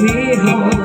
me home.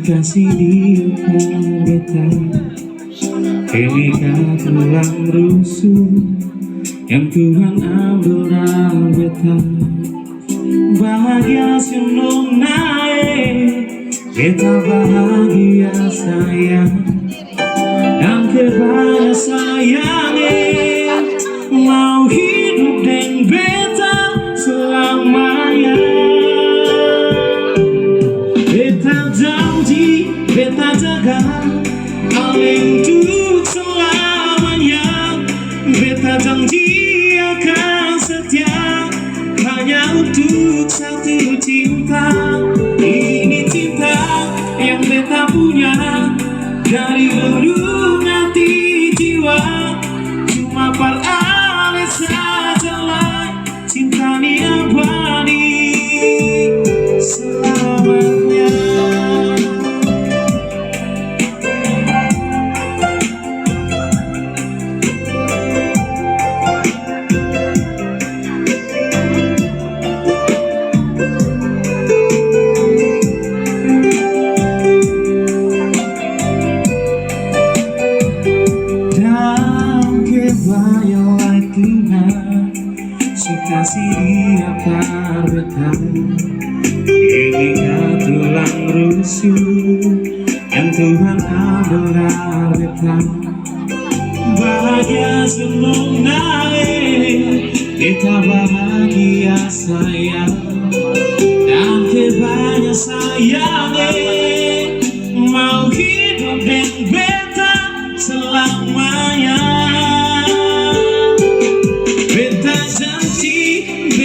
Kasih dia beta, ketika tulang rusuk yang Tuhan ambil dari beta, bahagia senang naik, beta bahagia sayang, dan kebaya sayangnya mau hidup dengan beta selamanya. Beta janji, beta jaga Ale untuk selamanya. Beta janji akan setia hanya untuk satu cinta. Ini cinta yang beta punya dari ujung hati jiwa. Cuma par Ale sajalah cinta ni abadi selamanya. Kasih dia beta, ketika tulang rusuk yang Tuhan ambil dari beta, bahagia senang naik, beta bahagia sayang, dan kebanya sayangnya mau hidup dengan beta selamanya. Beta janji with